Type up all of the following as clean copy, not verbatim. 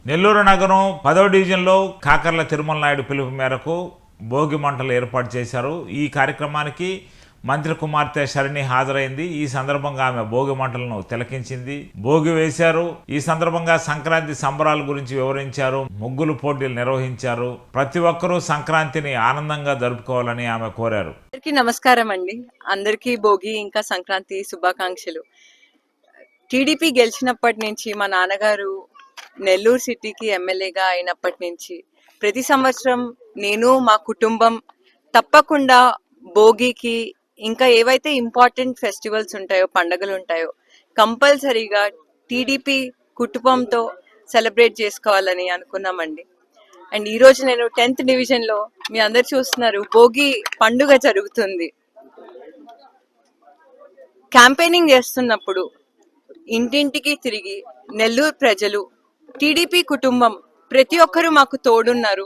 నెల్లూరు నగరం 10వ డివిజన్లో కాకర్ల తిరుమల నాయుడు పిలుపు మేరకు భోగి మంటలు ఏర్పాటు చేశారు. ఈ కార్యక్రమానికి మంత్రి కుమార్తె శరణి హాజరైంది. ఈ సందర్భంగా ఆమె భోగి మంటలను తిలకించింది, భోగి వేశారు. ఈ సందర్భంగా సంక్రాంతి సంబరాల గురించి వివరించారు, ముగ్గులు పోటీలు నిర్వహించారు. ప్రతి ఒక్కరూ సంక్రాంతిని ఆనందంగా జరుపుకోవాలని ఆమె కోరారు. అందరికీ నమస్కారం అండి. అందరికీ భోగి ఇంకా సంక్రాంతి శుభాకాంక్షలు. టీడీపీ గెలిచినప్పటి నుంచి మా నాన్నగారు నెల్లూరు సిటీకి ఎమ్మెల్యేగా అయినప్పటి నుంచి ప్రతి సంవత్సరం నేను మా కుటుంబం తప్పకుండా భోగికి ఇంకా ఏవైతే ఇంపార్టెంట్ ఫెస్టివల్స్ ఉంటాయో, పండుగలు ఉంటాయో కంపల్సరీగా టీడీపీ కుటుంబంతో సెలబ్రేట్ చేసుకోవాలని అనుకున్నామండి. అండ్ ఈ రోజు నేను 10th డివిజన్లో మీ అందరు చూస్తున్నారు భోగి పండుగ జరుగుతుంది. క్యాంపెయినింగ్ చేస్తున్నప్పుడు ఇంటింటికి తిరిగి నెల్లూరు ప్రజలు, టీడీపీ కుటుంబం ప్రతి ఒక్కరూ మాకు తోడున్నారు.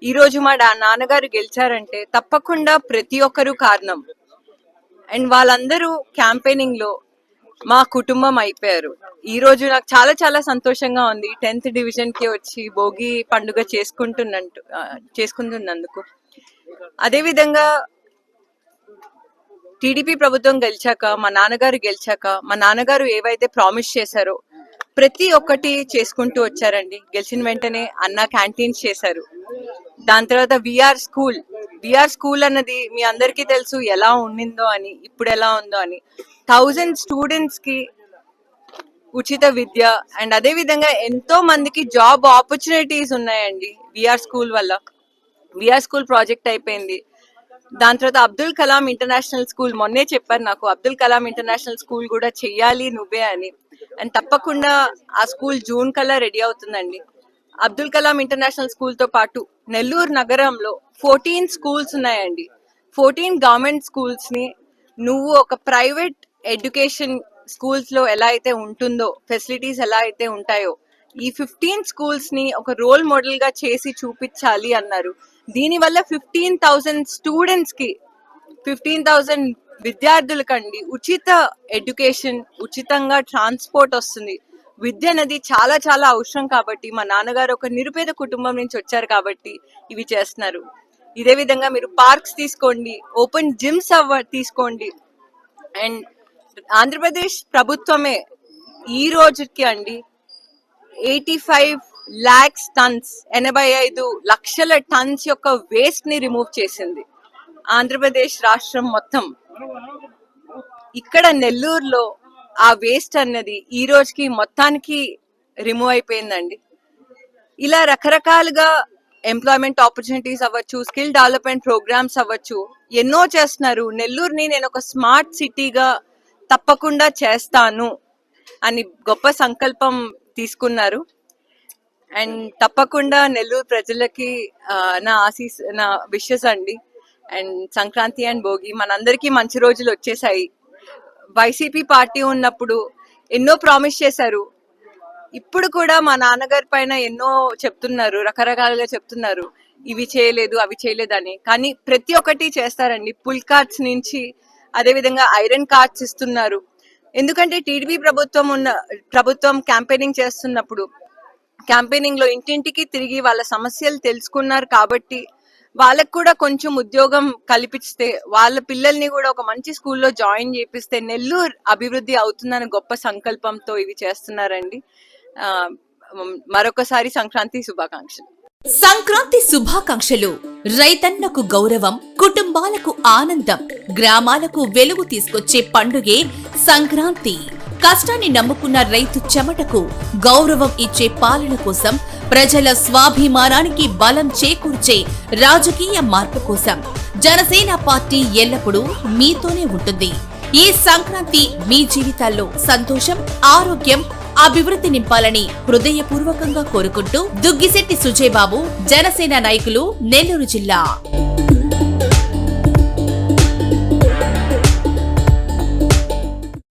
ఈరోజు మా నాన్నగారు గెలిచారంటే తప్పకుండా ప్రతి ఒక్కరూ కారణం. అండ్ వాళ్ళందరూ క్యాంపెయినింగ్ లో మా కుటుంబం అయిపోయారు. ఈ రోజు నాకు చాలా చాలా సంతోషంగా ఉంది 10th డివిజన్ కి వచ్చి భోగి పండుగ చేసుకుంటున్నందుకు. అదేవిధంగా టీడీపీ ప్రభుత్వం గెలిచాక, మా నాన్నగారు ఏవైతే ప్రామిస్ చేశారో ప్రతి ఒక్కటి చేసుకుంటూ వచ్చారండి. గెలిచిన వెంటనే అన్న క్యాంటీన్స్ చేశారు. దాని తర్వాత విఆర్ స్కూల్ అన్నది మీ అందరికీ తెలుసు ఎలా ఉండిందో అని, ఇప్పుడు ఎలా ఉందో అని. 1000 స్టూడెంట్స్ కి ఉచిత విద్య అండ్ అదే విధంగా ఎంతో మందికి జాబ్ ఆపర్చునిటీస్ ఉన్నాయండి విఆర్ స్కూల్ వల్ల. విఆర్ స్కూల్ ప్రాజెక్ట్ అయిపోయింది. దాని తర్వాత అబ్దుల్ కలాం ఇంటర్నేషనల్ స్కూల్, మొన్నే చెప్పారు నాకు అబ్దుల్ కలాం ఇంటర్నేషనల్ స్కూల్ కూడా చెయ్యాలి నువ్వే అని. అండ్ తప్పకుండా ఆ స్కూల్ జూన్ కల్లా రెడీ అవుతుందండి. అబ్దుల్ కలాం ఇంటర్నేషనల్ స్కూల్ తో పాటు నెల్లూరు నగరంలో 14 స్కూల్స్ ఉన్నాయండి. 14 గవర్నమెంట్ స్కూల్స్ ని నువ్వు ఒక ప్రైవేట్ ఎడ్యుకేషన్ స్కూల్స్ లో ఎలా అయితే ఉంటుందో, ఫెసిలిటీస్ ఎలా అయితే ఉంటాయో, ఈ 15 స్కూల్స్ ని ఒక రోల్ మోడల్ గా చేసి చూపించాలి అన్నారు. దీనివల్ల 15,000 స్టూడెంట్స్ కి, 15,000 విద్యార్థులకండి ఉచిత ఎడ్యుకేషన్, ఉచితంగా ట్రాన్స్పోర్ట్ వస్తుంది. విద్య అనేది చాలా చాలా అవసరం కాబట్టి మా నాన్నగారు ఒక నిరుపేద కుటుంబం నుంచి వచ్చారు కాబట్టి ఇవి చేస్తున్నారు. ఇదే విధంగా మీరు పార్క్స్ తీసుకోండి, ఓపెన్ జిమ్స్ తీసుకోండి. అండ్ ఆంధ్రప్రదేశ్ ప్రభుత్వమే ఈ రోజుకి అండి 85 lakhs tons, 85 లక్షల టన్స్ యొక్క వేస్ట్ ని రిమూవ్ చేసింది ఆంధ్రప్రదేశ్ రాష్ట్రం మొత్తం. ఇక్కడ నెల్లూరులో ఆ వేస్ట్ అన్నది ఈ రోజుకి మొత్తానికి రిమూవ్ అయిపోయిందండి. ఇలా రకరకాలుగా ఎంప్లాయ్మెంట్ ఆపర్చునిటీస్ అవ్వచ్చు, స్కిల్ డెవలప్మెంట్ ప్రోగ్రామ్స్ అవ్వచ్చు, ఎన్నో చేస్తున్నారు. నెల్లూరుని నేను ఒక స్మార్ట్ సిటీగా తప్పకుండా చేస్తాను అని గొప్ప సంకల్పం తీసుకున్నారు. అండ్ తప్పకుండా నెల్లూరు ప్రజలకి నా విషెస్ అండి. అండ్ సంక్రాంతి అండ్ భోగి మనందరికీ మంచి రోజులు వచ్చేసాయి. వైసీపీ పార్టీ ఉన్నప్పుడు ఎన్నో ప్రామిస్ చేశారు. ఇప్పుడు కూడా మా నాన్నగారి పైన ఎన్నో చెప్తున్నారు, రకరకాలుగా చెప్తున్నారు, ఇవి చేయలేదు అవి చేయలేదని. కానీ ప్రతి ఒక్కటి చేస్తారండి. పుల్ కార్డ్స్ నుంచి అదేవిధంగా ఐరన్ కార్డ్స్ ఇస్తున్నారు. ఎందుకంటే టీడీపీ ప్రభుత్వం క్యాంపెయినింగ్ చేస్తున్నప్పుడు క్యాంపెయినింగ్ లో ఇంటింటికి తిరిగి వాళ్ళ సమస్యలు తెలుసుకున్నారు కాబట్టి వాళ్ళకు కూడా కొంచెం ఉద్యోగం కల్పిస్తే, వాళ్ళ పిల్లల్ని కూడా ఒక మంచి స్కూల్లో జాయిన్ చేపిస్తే నెల్లూరు అభివృద్ధి అవుతుందని గొప్ప సంకల్పంతో ఇవి చేస్తున్నారండి. మరొకసారి సంక్రాంతి శుభాకాంక్షలు. సంక్రాంతి శుభాకాంక్షలు. రైతన్నకు గౌరవం, కుటుంబాలకు ఆనందం, గ్రామాలకు వెలుగు తీసుకొచ్చే పండుగే సంక్రాంతి. కష్టాన్ని నమ్ముకున్న రైతు చెమటకు గౌరవం ఇచ్చే పాలన కోసం, ప్రజల స్వాభిమానానికి బలం చేకూర్చే రాజకీయ మార్పు కోసం జనసేన పార్టీ ఎల్లప్పుడూ మీతోనే ఉంటుంది. ఈ సంక్రాంతి మీ జీవితాల్లో సంతోషం, ఆరోగ్యం, అభివృద్ధి నింపాలని హృదయపూర్వకంగా కోరుకుంటూ దుగ్గిశెట్టి సుజయబాబు, జనసేన నాయకులు, నెల్లూరు జిల్లా.